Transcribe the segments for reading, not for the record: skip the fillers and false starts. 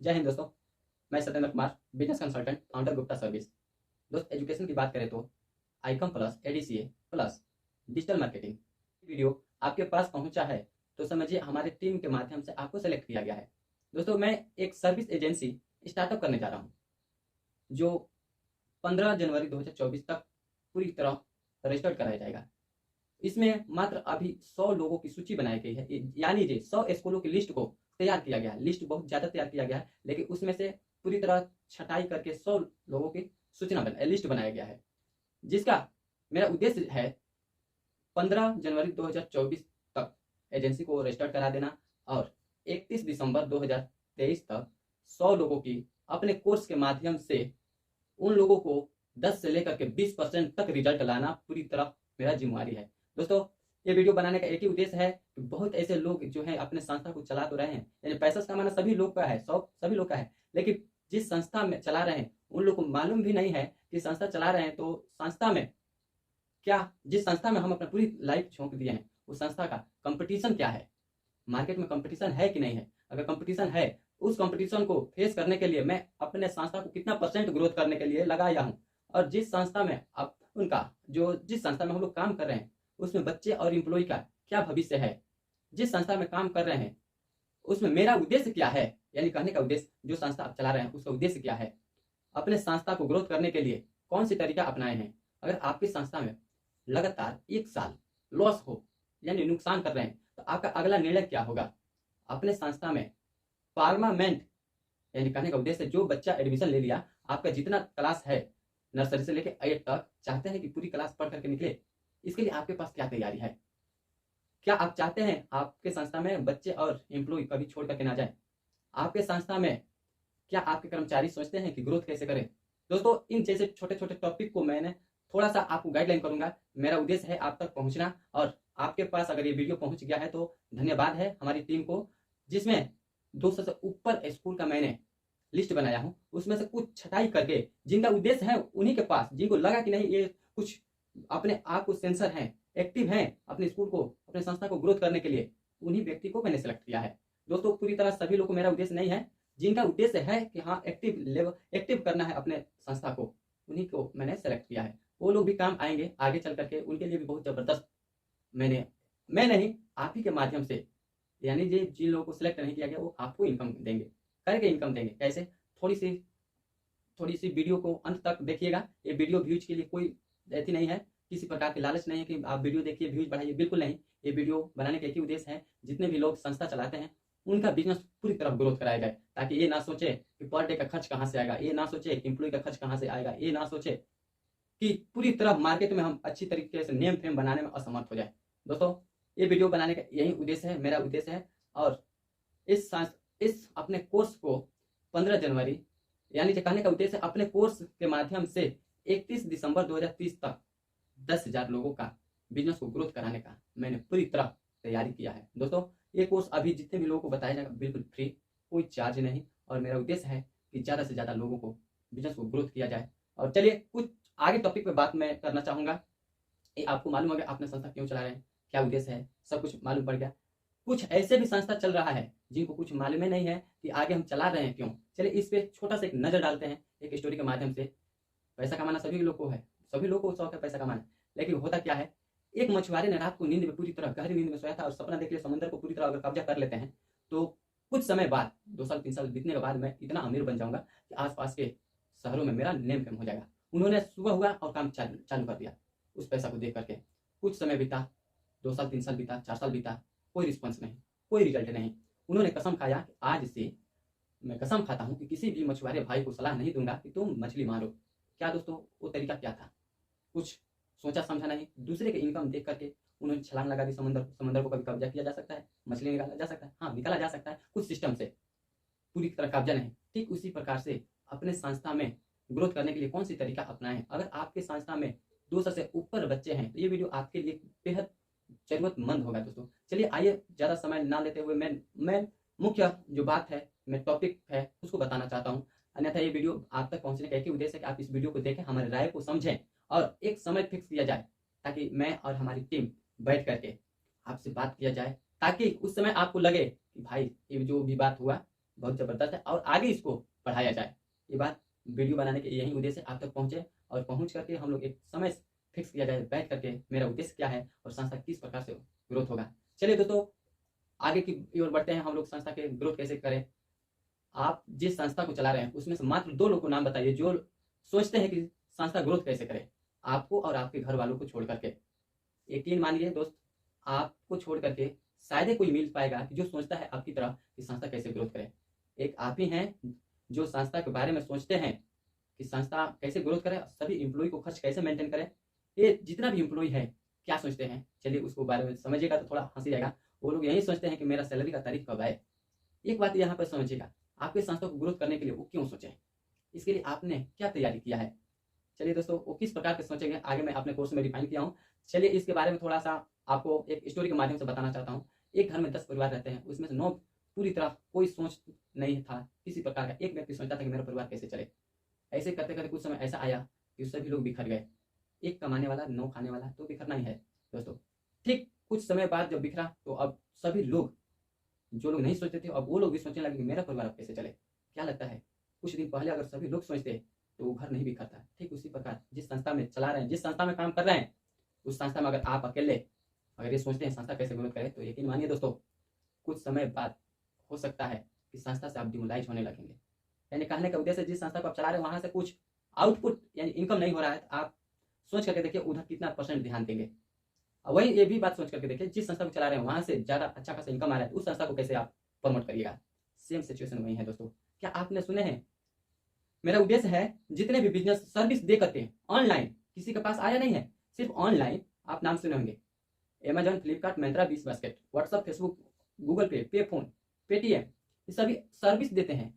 जय हिंद दोस्तों। मैं Satyendra Kumar, business consultant, founder Gupta service. दोस्त एजुकेशन की बात करें तो Icom plus ADCA plus digital marketing video आपके पास पहुंचा है तो समझिए हमारे टीम के माध्यम से आपको सेलेक्ट किया गया है। दोस्तों मैं एक सर्विस एजेंसी स्टार्टअप करने जा रहा हूं जो 15 जनवरी 2024 तक पूरी तरह रजिस्टर्ड कराया जाएगा। इसमें मात्र अभी 100 लोगों की सूची बनाई गई है, यानी जी 100 स्कूलों की लिस्ट को तैयार किया गया है। लिस्ट बहुत ज़्यादा तैयार किया गया है, लेकिन उसमें से पूरी तरह छटाई करके 100 लोगों की लिस्ट बनाया गया है, जिसका मेरा उद्देश्य है 15 जनवरी 2024 तक एजेंसी को रजिस्टर्ड करा देना और 31 दिसंबर 2023 तक 100 लोगों की अपने कोर्स के माध्यम से उन लोगों को 10 से लेकर के 20% तक रिजल्ट लाना पूरी तरह मेरा जिम्मेवारी है। दोस्तों ये वीडियो बनाने का एक ही उद्देश्य है कि बहुत ऐसे लोग जो हैं अपने संस्था को चला तो रहे हैं, यानी पैसा कमाना सभी लोग का है, सभी लोग का है, लेकिन जिस संस्था में चला रहे हैं उन लोग को मालूम भी नहीं है कि संस्था चला रहे हैं तो संस्था में क्या, जिस संस्था में हम अपना पूरी लाइफ झोंक दिए हैं उस संस्था का कंपटीशन क्या है, मार्केट में कंपटीशन है कि नहीं है। अगर कंपटीशन है, उस कंपटीशन को फेस करने के लिए मैं अपने संस्था को कितना परसेंट ग्रोथ करने के लिए लगाया हूं, और जिस संस्था में अब उनका जिस संस्था में हम लोग काम कर रहे हैं उसमें बच्चे और एम्प्लॉय का क्या भविष्य है, जिस संस्था में काम कर रहे हैं उसमें मेरा उद्देश्य क्या है, यानी कहने का उद्देश्य जो संस्था आप चला रहे हैं उसका उद्देश्य क्या है, अपने संस्था को ग्रोथ करने के लिए कौन सी तरीका अपनाए हैं। अगर आपकी संस्था में लगातार 1 साल लॉस हो, यानी नुकसान कर रहे हैं, तो आपका अगला निर्णय क्या होगा। अपने संस्था में परमानेंट, यानी कहने का उद्देश्य जो बच्चा एडमिशन ले लिया, आपका जितना क्लास है नर्सरी से लेकर 8 तक चाहते हैं कि पूरी क्लास पढ़ करके निकले, इसके लिए आपके पास क्या तैयारी है। क्या आप चाहते हैं आपके संस्था में बच्चे और एम्प्लॉय कभी छोड़ करके ना जाए। आपके संस्था में क्या आपके कर्मचारी सोचते हैं कि ग्रोथ कैसे करें। दोस्तों इन जैसे छोटे छोटे टॉपिक को मैंने थोड़ा सा आपको गाइडलाइन करूंगा। मेरा उद्देश्य है आप तक पहुंचना, और आपके पास अगर ये वीडियो पहुंच गया है तो धन्यवाद है हमारी टीम को, जिसमें 200 से ऊपर स्कूल का मैंने लिस्ट बनाया हूं। उसमें से कुछ छटाई करके जिनका उद्देश्य है उन्हीं के पास, जिनको लगा कि नहीं ये कुछ अपने आप को सेंसर हैं, एक्टिव हैं अपने स्कूल को, अपने संस्था को ग्रोथ करने के लिए, उन्हीं व्यक्ति को मैंने सेलेक्ट किया है। दोस्तों पूरी तरह सभी लोग को मेरा उद्देश्य नहीं है, जिनका उद्देश्य है कि हाँ एक्टिव करना है अपने संस्था को, उन्हीं को मैंने सेलेक्ट किया है। वो लोग भी काम आएंगे आगे चल करके, उनके लिए भी बहुत जबरदस्त मैं नहीं, आप ही के माध्यम से, यानी जिन लोगों को सिलेक्ट नहीं किया गया वो आपको इनकम देंगे, करके इनकम देंगे। कैसे, थोड़ी सी वीडियो को अंत तक देखिएगा। ये वीडियो व्यूज के लिए कोई ऐसी नहीं है, किसी प्रकार की लालच नहीं है कि आप वीडियो देखिए व्यूज बढ़ाइए, बिल्कुल नहीं। ये वीडियो बनाने का एक ही उद्देश्य है, जितने भी लोग संस्था चलाते हैं उनका बिजनेस पूरी तरह ग्रोथ कराया जाए, ताकि ये ना सोचे कि पर डे का खर्च कहाँ से आएगा, ये ना सोचे एम्प्लॉय का खर्च कहाँ से आएगा, ये ना सोचे कि पूरी तरह मार्केट में हम अच्छी तरीके से नेम फेम बनाने में असमर्थ हो जाए। दोस्तों ये वीडियो बनाने का यही उद्देश्य है, मेरा उद्देश्य है। और इस अपने कोर्स को 15 जनवरी, यानी जो कहने का उद्देश्य है अपने कोर्स के माध्यम से 31 दिसंबर 2030 तक 10,000 लोगों का बिजनेस को ग्रोथ कराने का मैंने पूरी तरह तैयारी किया है। दोस्तों ये कोर्स अभी जितने भी लोगों को बताया जाएगा बिल्कुल फ्री, कोई चार्ज नहीं, और मेरा उद्देश्य है कि ज़्यादा से ज़्यादा लोगों को बिजनेस को ग्रोथ किया जाए। और चलिए कुछ आगे टॉपिक पे बात मैं करना चाहूँगा। ये आपको मालूम हो गया अपना संस्था क्यों चला रहे हैं, क्या उद्देश्य है, सब कुछ मालूम पड़ गया। कुछ ऐसे भी संस्था चल रहा है जिनको कुछ मालूम ही नहीं है कि आगे हम चला रहे हैं क्यों। चलिए इस पे छोटा सा एक नज़र डालते हैं एक स्टोरी के माध्यम से। पैसा कमाना सभी लोग को है, सभी लोगों को शौक है पैसा कमाना, लेकिन होता क्या है, एक मछुआरे ने रात को नींद में पूरी तरह गहरी नींद में सोया था और सपना देख लिया समंदर को पूरी तरह अगर कब्जा कर लेते हैं तो कुछ समय बाद 2 साल 3 साल बीतने के बाद मैं इतना अमीर बन जाऊंगा कि आसपास के शहरों में मेरा नेम फेम हो जाएगा। उन्होंने सुबह हुआ और काम चालू कर दिया उस पैसा को देख करके। कुछ समय बीता, 2 साल 3 साल बीता, 4 साल बीता, कोई रिस्पॉन्स नहीं, कोई रिजल्ट नहीं। उन्होंने कसम खाया कि आज से मैं कसम खाता हूं कि किसी भी मछुआरे भाई को सलाह नहीं दूंगा कि तुम मछली मारो। क्या दोस्तों वो तरीका क्या था, कुछ सोचा समझा नहीं, दूसरे के इनकम देख करके उन्होंने छलांग लगा दी समंदर को। समंदर को कभी कब्जा किया जा सकता है, मछली निकाला जा सकता है, हाँ निकाला जा सकता है कुछ सिस्टम से, पूरी तरह कब्जा नहीं। ठीक उसी प्रकार से अपने संस्था में ग्रोथ करने के लिए कौन सी तरीका अपनाएं। अगर आपके संस्था में 200 से ऊपर बच्चे हैं तो ये वीडियो आपके लिए बेहद जरूरतमंद होगा। दोस्तों चलिए आइए ज़्यादा समय ना लेते हुए मैं मुख्य जो बात है, मैं टॉपिक है उसको बताना चाहता हूँ। अन्यथा ये वीडियो आप तक पहुँचने का एक ही उद्देश्य है कि आप इस वीडियो को देखें, हमारे राय को समझें और एक समय फिक्स किया जाए ताकि मैं और हमारी टीम बैठ करके आपसे बात किया जाए, ताकि उस समय आपको लगे कि भाई ये जो भी बात हुआ बहुत ज़बरदस्त है और आगे इसको बढ़ाया जाए। ये बात वीडियो बनाने के यही उद्देश्य आप तक पहुँचे और पहुँच करके हम लोग एक समय फिक्स किया जाए, बैठ करके मेरा उद्देश्य क्या है और संस्था किस प्रकार से ग्रोथ होगा। चलिए दोस्तों, आगे की ओर बढ़ते हैं। हम लोग संस्था के ग्रोथ कैसे करें। आप जिस संस्था को चला रहे हैं उसमें से मात्र 2 लोग को नाम बताइए जो सोचते हैं कि संस्था ग्रोथ कैसे करे, आपको और आपके घर वालों को छोड़ करके। यकीन मानिए दोस्त, आपको छोड़ करके शायद ही कोई मिल पाएगा कि जो सोचता है आपकी तरह कि संस्था कैसे ग्रोथ करे। एक आप ही हैं जो संस्था के बारे में सोचते हैं कि संस्था कैसे ग्रोथ करे, सभी एम्प्लॉय को खर्च कैसे मेंटेन करे। ये जितना भी एम्प्लॉय है क्या सोचते हैं, चलिए उसको बारे में समझिएगा तो थोड़ा हंसी आएगा। वो लोग यही सोचते हैं कि मेरा सैलरी का तारीख कब आए। एक बात यहाँ पर समझिएगा, आपके संस्था को ग्रोथ करने के लिए वो क्यों सोचे, इसके लिए आपने क्या तैयारी किया है। चलिए दोस्तों, वो किस प्रकार के सोचेंगे आगे मैं अपने कोर्स में डिफाइन किया हूँ। चलिए इसके बारे में थोड़ा सा आपको एक स्टोरी के माध्यम से बताना चाहता हूँ। एक घर में 10 परिवार रहते हैं, उसमें से 9 पूरी तरह कोई सोच नहीं था किसी प्रकार का। एक व्यक्ति सोचता था कि मेरा परिवार कैसे चले। ऐसे करते करते कुछ समय ऐसा आया कि सभी लोग बिखर गए। एक कमाने वाला 9 खाने वाला, तो बिखरना ही है दोस्तों। ठीक कुछ समय बाद जब बिखरा तो अब सभी लोग, जो लोग नहीं सोचते थे, अब वो लोग भी सोचने लगे कि मेरा परिवार अब कैसे चले। क्या लगता है, कुछ दिन पहले अगर सभी लोग सोचते तो वो घर नहीं बिखरता। ठीक उसी प्रकार जिस संस्था में चला रहे हैं, जिस संस्था में काम कर रहे हैं, उस संस्था में अगर आप अकेले अगर ये सोचते हैं संस्था कैसे ग्रोथ करे, तो यकीन मानिए दोस्तों, कुछ समय बाद हो सकता है कि संस्था से आप डिमोलाइज होने लगेंगे। यानी कहने का उद्देश्य, जिस संस्था को आप चला रहे हैं वहां से कुछ आउटपुट यानी इनकम नहीं हो रहा है, तो आप सोच करके देखिए उधर कितना % ध्यान देंगे। वही ये भी बात सोच करके देखिए, जिस संस्था को चला रहे हैं वहां से ज्यादा अच्छा खासा इनकम आ रहा है, तो उस संस्था को कैसे आप प्रमोट करिएगा। सेम सिचुएशन वही है दोस्तों। क्या आपने सुने हैं, मेरा उद्देश्य है जितने भी बिजनेस सर्विस दे करते हैं ऑनलाइन, किसी के पास आया नहीं है, सिर्फ ऑनलाइन। आप नाम सुने होंगे, अमेजॉन, फ्लिपकार्ट, मिंत्रा, बीस बास्केट, व्हाट्सअप, फेसबुक, गूगल पे, पे फोन, पेटीएम, ये सभी सर्विस देते हैं।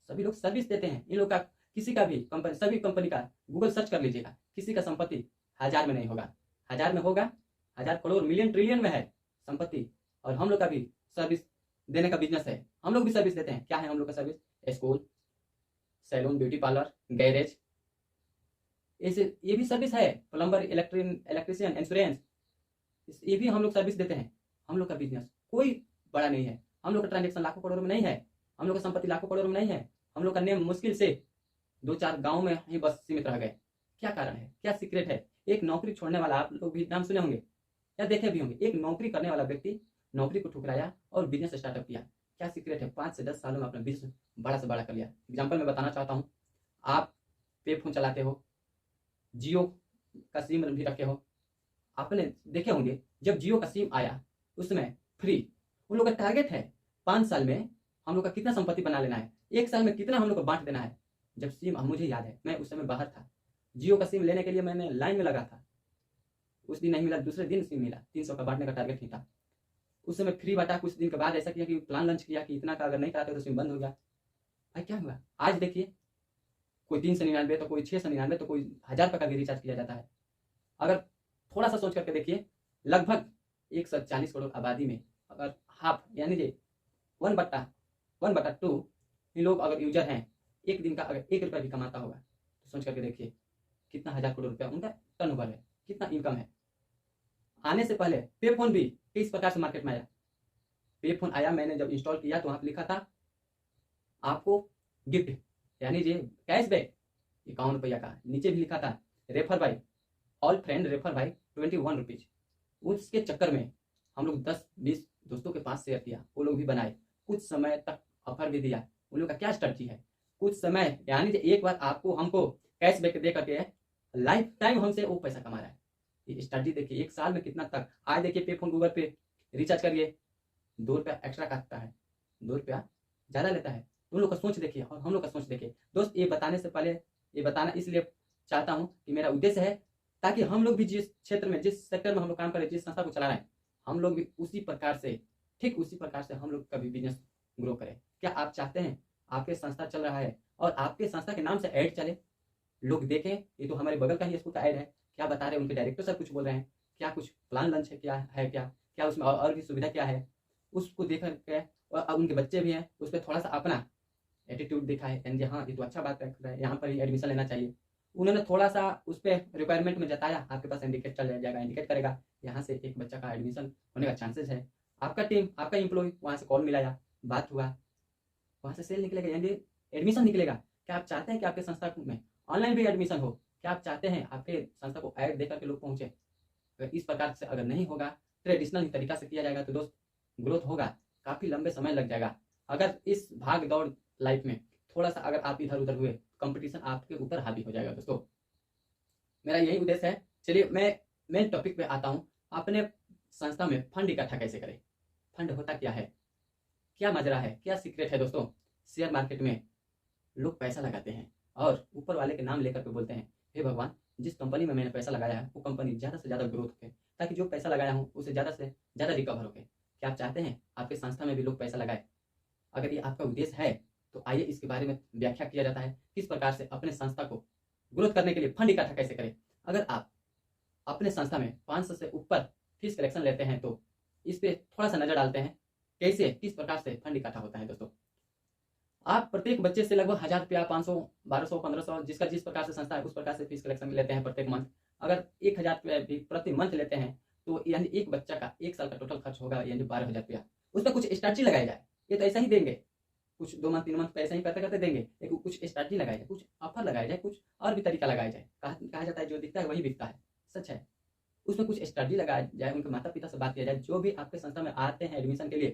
सभी लोग सर्विस देते हैं। इन लोग का किसी का भी कंपनी, सभी कंपनी का गूगल सर्च कर लीजिएगा, किसी का संपत्ति 1000 में नहीं होगा, 1000 में होगा, 1000 करोड़ मिलियन ट्रिलियन में है संपत्ति। और हम लोग का भी सर्विस देने का बिजनेस है, हम लोग भी सर्विस देते हैं। क्या है हम लोग का service? School, salon, beauty parlour, garage, ये भी सर्विस है। प्लम्बर, इलेक्ट्रिशियन, इंश्योरेंस, ये भी हम लोग सर्विस देते हैं। हम लोग का बिजनेस कोई बड़ा नहीं है, हम लोग का ट्रांजेक्शन लाखों करोड़ में नहीं है, हम लोग का संपत्ति लाखों करोड़ में नहीं है। हम लोग का नेम मुश्किल से 2-4 गांव में ही बस सीमित रह गए। क्या कारण है, क्या सीक्रेट है? एक नौकरी छोड़ने वाला, आप लोग भी नाम सुने होंगे या देखे भी होंगे, एक नौकरी करने वाला व्यक्ति नौकरी को ठुकराया और बिजनेस स्टार्टअप किया। क्या सीक्रेट है? 5 से 10 सालों में अपना बिजनेस बड़ा से बड़ा कर लिया। एग्जाम्पल मैं बताना चाहता हूँ, आप पे फोन चलाते हो, जियो का सिम भी रखे हो, आपने देखे होंगे जब जियो का सिम आया उस समय फ्री। उन लोग का टारगेट है 5 साल में हम लोग का कितना संपत्ति बना लेना है, 1 साल में कितना हम लोग को बांट देना है। जब सिम, मुझे याद है मैं उस समय बाहर था, जियो का सिम लेने के लिए मैंने लाइन में लगा था। उस दिन नहीं मिला, दूसरे दिन सिम मिला। 300 का बांटने का टारगेट ही था। उस समय फ्री बांटा। कुछ दिन के बाद ऐसा किया कि प्लान लॉन्च किया कि इतना का अगर नहीं कराते तो सिम बंद हो गया। भाई क्या हुआ? आज देखिए, कोई 399, तो कोई 699, तो कोई 1000 रुपये का भी रिचार्ज किया जाता है। अगर थोड़ा सा सोच करके देखिए, लगभग 140 करोड़ आबादी में अगर हाफ यानी कि 1/2 ये लोग अगर यूजर हैं, एक दिन का अगर 1 रुपया भी कमाता होगा तो सोच करके देखिए कितना 1000 करोड़ रुपया उनका टर्नओवर है, कितना इनकम है। आने से पहले पे फोन भी किस प्रकार से मार्केट में आया। पे फोन आया, मैंने जब इंस्टॉल किया तो वहां पर लिखा था आपको गिफ्ट यानी ये कैशबैक 51 रुपया का। नीचे भी लिखा था refer by all friend, refer by 21 rupees. उसके चक्कर में हम लोग 10-20 दोस्तों के पास शेयर किया, वो लोग भी बनाए, कुछ समय तक ऑफर भी दिया। उन लोग का क्या स्ट्रेटजी है, कुछ समय यानी एक बार आपको हमको कैशबैक दे करके लाइफ टाइम हमसे वो पैसा कमा रहा है। ये स्ट्रेटजी देखिए, 1 साल में कितना तक। आज देखिए पे फोन, गूगल पे रिचार्ज करिए, 2 रुपया एक्स्ट्रा काटता है, 2 रुपया ज्यादा लेता है। उन लोग का सोच देखिए और हम लोग का सोच देखिए। दोस्त, ये बताने से पहले, ये बताना इसलिए चाहता हूँ कि मेरा उद्देश्य है ताकि हम लोग भी जिस क्षेत्र में, जिस सेक्टर में हम लोग काम करें, जिस संस्था को चला रहे हैं, हम लोग भी उसी प्रकार से, ठीक उसी प्रकार से हम लोग का भी बिजनेस ग्रो करें। क्या आप चाहते हैं आपके संस्था चल रहा है और आपके संस्था के नाम से ऐड चले, लोग देखें ये तो हमारे बगल का ही स्कूल का ऐड है, क्या बता रहे हैं, उनके डायरेक्टर सर कुछ बोल रहे हैं, क्या कुछ प्लान लंच है, क्या उसमें और भी सुविधा क्या है, उसको देख करके, और उनके बच्चे भी हैं, उस पर थोड़ा सा अपना एटीट्यूड दिखा है, यानी हाँ ये तो अच्छा बात है, यहाँ पर ही एडमिशन लेना चाहिए। उन्होंने थोड़ा सा उस पर रिक्वायरमेंट में जताया, आपके पास इंडिकेट चल जाएगा, इंडिकेट करेगा, यहाँ से एक बच्चा का एडमिशन होने का चांसेस है। आपका टीम, आपका एम्प्लॉय वहाँ से कॉल मिलाया, बात हुआ, वहाँ से सेल निकलेगा, यानी एडमिशन निकलेगा। क्या आप चाहते हैं कि आपके संस्था में ऑनलाइन भी एडमिशन हो? क्या आप चाहते हैं आपके संस्था को ऐड देकर के लोग पहुंचे? अगर इस प्रकार से अगर नहीं होगा, ट्रेडिशनल तरीका से किया जाएगा, तो दोस्त ग्रोथ होगा, काफ़ी लंबे समय लग जाएगा। अगर इस भाग दौड़ लाइफ में थोड़ा सा अगर आप इधर उधर हुए, कंपटीशन आपके ऊपर हावी हो जाएगा। दोस्तों मेरा यही उद्देश्य है। चलिए मैं मेन टॉपिक पे आता हूँ। अपने संस्था में फंड इकट्ठा कैसे करें? फंड होता क्या है, क्या मजरा है, क्या सीक्रेट है? दोस्तों शेयर मार्केट में लोग पैसा लगाते हैं और ऊपर वाले के नाम लेकर के बोलते हैं, हे भगवान, जिस कंपनी में मैंने पैसा लगाया है वो कंपनी ज़्यादा से ज़्यादा ग्रोथ करे, ताकि जो पैसा लगाया हूँ उसे ज़्यादा से ज़्यादा रिकवर हो। क्या आप चाहते हैं आपके संस्था में भी लोग पैसा लगाए? अगर ये आपका उद्देश्य है तो आइए इसके बारे में व्याख्या किया जाता है, किस प्रकार से अपने संस्था को ग्रोथ करने के लिए फंड इकट्ठा कैसे करें। अगर आप अपने संस्था में 500 से ऊपर फीस कलेक्शन लेते हैं तो इस पर थोड़ा सा नजर डालते हैं, कैसे किस प्रकार से फंड इकट्ठा होता है। दोस्तों आप प्रत्येक बच्चे से लगभग 1000 रुपया, 500, 1200, 1500, जिसका जिस प्रकार से संस्था है उस प्रकार से फीस कलेक्शन लेते हैं प्रत्येक मंथ। अगर 1000 रुपया भी प्रति मंथ लेते हैं तो यानी एक बच्चा का 1 साल का टोटल खर्च होगा यानी 12,000 रुपया। उस पर कुछ स्ट्रैटेजी लगाया जाए, ये तो ऐसा ही देंगे, कुछ 2 मंथ 3 मंथ पे ऐसा ही करते करते देंगे, लेकिन कुछ स्ट्रैटेजी लगाया जाए, कुछ ऑफर लगाया जाए, कुछ और भी तरीका लगाया जाए। कहा जाता है जो दिखता है वही बिकता है, सच है। उसमें कुछ स्ट्रैटेजी लगाया जाए, उनके माता पिता से बात किया जाए, जो भी आपके संस्था में आते हैं एडमिशन के लिए,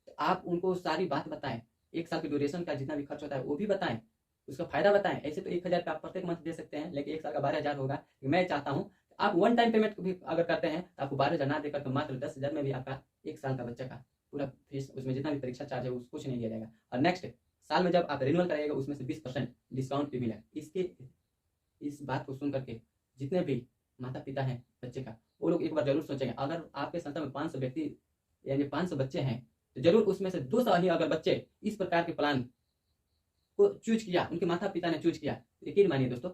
तो आप उनको सारी बात बताएं, 1 साल की ड्यूरेशन का जितना भी खर्च होता है वो भी बताएं, उसका फायदा बताएं। ऐसे तो 1000 का आप प्रत्येक मंथ दे सकते हैं, लेकिन 1 साल का 12,000 होगा। मैं चाहता हूँ आप वन टाइम पेमेंट भी अगर करते हैं तो आपको 12,000 ना देकर तो मात्र 10,000 में भी आपका 1 साल का बच्चा का पूरा फीस, उसमें जितना भी परीक्षा चार्ज है उस कुछ नहीं दिया जाएगा। और नेक्स्ट साल में जब आप रिन्यूअल कराइएगा उसमें से 20% डिस्काउंट भी मिलेगा। इस बात को सुन करके जितने भी माता पिता हैं बच्चे का, वो लोग एक बार जरूर सोचेंगे। अगर आपके संस्था में 500 व्यक्ति यानी 500 बच्चे हैं तो जरूर उसमें से 200 ही अगर बच्चे इस प्रकार के प्लान को चूज किया, उनके माता पिता ने चूज किया, यकीन मानिए दोस्तों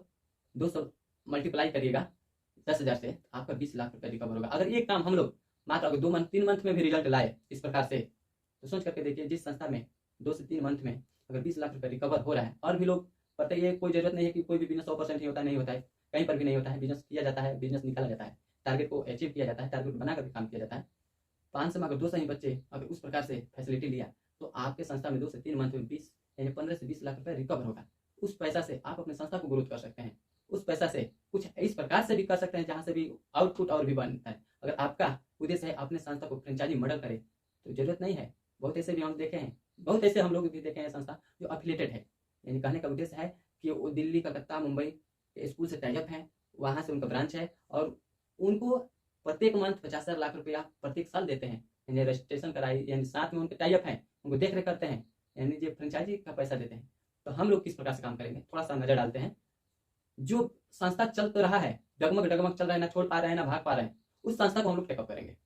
200 मल्टीप्लाई करिएगा 10,000 से, आपका 20 लाख रुपया रिकवर होगा। अगर ये काम हम लोग मात्र अगर 2 मंथ 3 मंथ में भी रिजल्ट लाए इस प्रकार से, तो सोच करके देखिए जिस संस्था में 2 से 3 मंथ में अगर 20 लाख रुपया रिकवर हो रहा है। और भी लोग पता ही है, कोई जरूरत नहीं है कि कोई भी बिजनेस 100% ही होता नहीं होता है, कहीं पर भी नहीं होता है। बिजनेस किया जाता है, बिजनेस निकाला जाता है, टारगेट को अचीव किया जाता है, टारगेट बनाकर भी काम किया जाता है। 500 में अगर 200 ही बच्चे अगर उस प्रकार से फैसिलिटी लिया तो आपके संस्था में 2 से 3 मंथ में 20 यानी 15 से 20 लाख रुपया रिकवर होगा। उस पैसा से आप अपने संस्था को ग्रोथ कर सकते हैं। उस पैसा से कुछ इस प्रकार से भी कर सकते हैं जहां से भी आउटपुट और भी बनता है। अगर आपका उद्देश्य है अपने संस्था को फ्रेंचाइजी मॉडल करे तो जरूरत नहीं है, बहुत ऐसे भी हम देखे हैं, बहुत ऐसे हम लोग भी देखे हैं संस्था जो अफिलेटेड है, यानी कहने का उद्देश्य है कि वो दिल्ली, कलकत्ता, मुंबई के स्कूल से टाइप है, वहाँ से उनका ब्रांच है और उनको प्रत्येक मंथ 50,000 लाख रुपया प्रत्येक साल देते हैं, यानी रजिस्ट्रेशन कराई, यानी साथ में उनके टाइप हैं, उनको देख रेख करते हैं, यानी जो फ्रेंचाइजी का पैसा देते हैं। तो हम लोग किस प्रकार से काम करेंगे, थोड़ा सा नजर डालते हैं। जो संस्था चल तो रहा है, डगमग डगमग चल रहा है, ना छोड़ पा रहे हैं ना भाग पा रहे हैं, उस संस्था को हम लोग टेकअप करेंगे।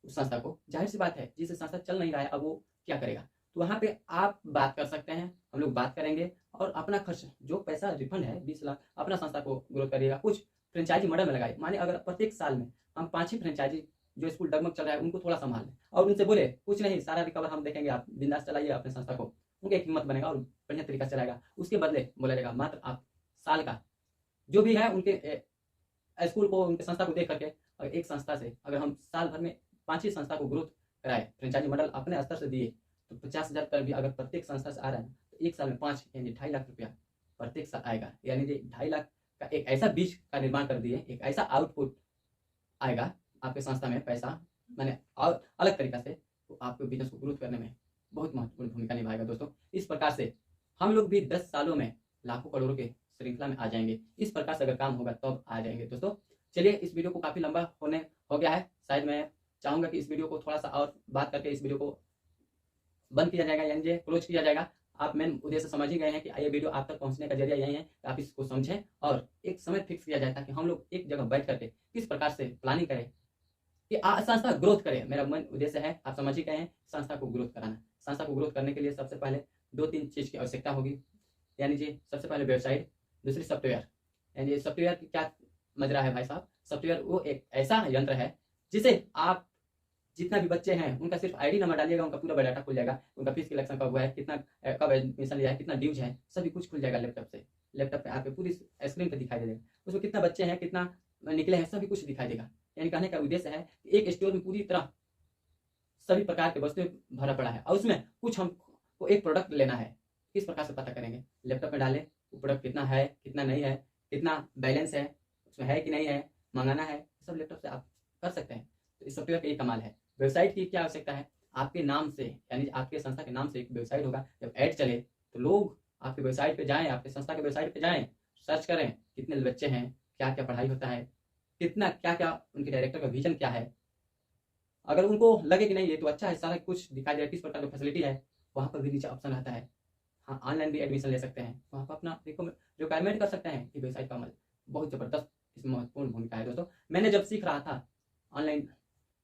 उस संस्था को, जाहिर सी बात है जिस संस्था चल नहीं रहा है अब वो क्या करेगा, तो वहाँ पे आप बात कर सकते हैं, हम लोग बात करेंगे और अपना खर्च जो पैसा रिफंड है 20 लाख अपना संस्था को ग्रोथ करिएगा। कुछ फ्रेंचाइजी मॉडल में लगाए, माने अगर प्रत्येक साल में हम 5 ही फ्रेंचाइजी जो स्कूल डगमग चल रहा है उनको थोड़ा संभाल लें और उनसे बोले कुछ नहीं, सारा रिकवर हम देखेंगे, आप बिंदास चलाइए अपने संस्था को, उनका एक हिम्मत बनेगा और बढ़िया तरीका से चलाएगा। उसके बदले बोला जाएगा मात्र आप साल का जो भी है उनके स्कूल को, उनके संस्था को देख करके, अगर एक संस्था से अगर हम साल भर में 5 ही संस्था को ग्रोथ कराए, फ्रेंचाइजी मॉडल अपने स्तर से दिए, तो 50,000 पर भी अगर प्रत्येक संस्था से आ रहा है तो एक साल में 5 यानी 2.5 लाख रुपया प्रत्येक साल आएगा। यानी 2.5 लाख का एक ऐसा बीज का निर्माण कर दिए, एक ऐसा आउटपुट आएगा आपके संस्था में पैसा, मैंने और अलग तरीका से, तो आपके बिजनेस को ग्रोथ करने में बहुत महत्वपूर्ण भूमिका निभाएगा। दोस्तों इस प्रकार से हम लोग भी 10 सालों में लाखों करोड़ों के श्रृंखला में आ जाएंगे। इस प्रकार से अगर काम होगा तब आ जाएंगे। दोस्तों चलिए, इस वीडियो को काफ़ी लंबा हो गया है, शायद मैं चाहूँगा कि इस वीडियो को थोड़ा सा और बात करके इस वीडियो को बंद किया जाएगा, यानी क्लोज किया जाएगा। आप मेन उद्देश्य समझ ही गए हैं कि ये वीडियो आप तक पहुंचने का जरिया यही है कि आप इसको समझें और एक समय फिक्स किया जाए ताकि हम लोग एक जगह बैठ करके किस प्रकार से प्लानिंग करें कि संस्था ग्रोथ करे। मेरा मेन उद्देश्य है, आप समझ ही गए हैं, संस्था को ग्रोथ कराना। संस्था को ग्रोथ करने के लिए सबसे पहले 2-3 चीज़ की आवश्यकता होगी, यानी जी सबसे पहले वेबसाइट, दूसरी सॉफ्टवेयर। यानी सॉफ्टवेयर की क्या मजरा है भाई साहब, सॉफ्टवेयर वो एक ऐसा यंत्र है जिसे आप जितना भी बच्चे हैं उनका सिर्फ आईडी नंबर डालिएगा, उनका पूरा बायोडाटा खुल जाएगा, उनका फीस कलेक्शन कब हुआ है, कितना कब एडमिशन लिया है, कितना ड्यूज है, सभी कुछ खुल जाएगा लैपटॉप से। लैपटॉप पे आपके पूरी स्क्रीन पे दिखाई देगा, उसमें कितना बच्चे हैं, कितना निकले हैं, सभी कुछ दिखाई देगा। यानी कहने का उद्देश्य है कि एक स्टोर में पूरी तरह सभी प्रकार के वस्तुएं भरा पड़ा है और उसमें कुछ हम को एक प्रोडक्ट लेना है, किस प्रकार से पता करेंगे? लैपटॉप में डालें, वो प्रोडक्ट कितना है, कितना नहीं है, कितना बैलेंस है, उसमें है कि नहीं है, मंगाना है, ये सब लैपटॉप से आप कर सकते हैं। तो इस सॉफ्टवेयर का ये कमाल है। वेबसाइट की क्या आवश्यकता है? आपके नाम से, यानी आपके संस्था के नाम से एक वेबसाइट होगा। जब ऐड चले तो लोग आपके वेबसाइट पे जाएँ, आपके संस्था के वेबसाइट पे जाएँ, सर्च करें कितने बच्चे हैं, क्या-क्या पढ़ाई होता है, कितना क्या-क्या उनके डायरेक्टर का विज़न क्या है। अगर उनको लगे कि नहीं ये तो अच्छा है, सारा कुछ दिखाई दे रहा है, किस प्रकार की फैसिलिटी है, वहाँ पर भी नीचे ऑप्शन आता है। हाँ, ऑनलाइन भी एडमिशन ले सकते हैं। वहाँ पर अपना रिक्वायरमेंट कर सकते हैं। ये वेबसाइट का अमल बहुत ज़बरदस्त इसमें महत्वपूर्ण भूमिका है दोस्तों। मैंने जब सीख रहा था ऑनलाइन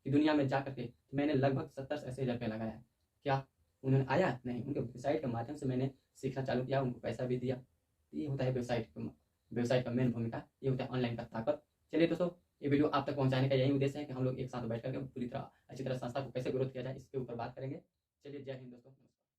की दुनिया में जा करके, तो मैंने लगभग 70 से 80 हज़ार रुपया लगाया है। क्या उन्होंने आया? नहीं, उनके वेबसाइट के माध्यम से मैंने सीखना चालू किया, उनको पैसा भी दिया। तो ये होता है वेबसाइट का मेन भूमिका, ये होता है ऑनलाइन का ताकत। चलिए दोस्तों, ये वीडियो आप तक पहुँचाने का यही उद्देश्य है कि हम लोग एक साथ बैठ कर के पूरी तरह अच्छी तरह संस्था को कैसे ग्रोथ किया जाए, इसके ऊपर बात करेंगे। चलिए, जय हिंद दोस्तों।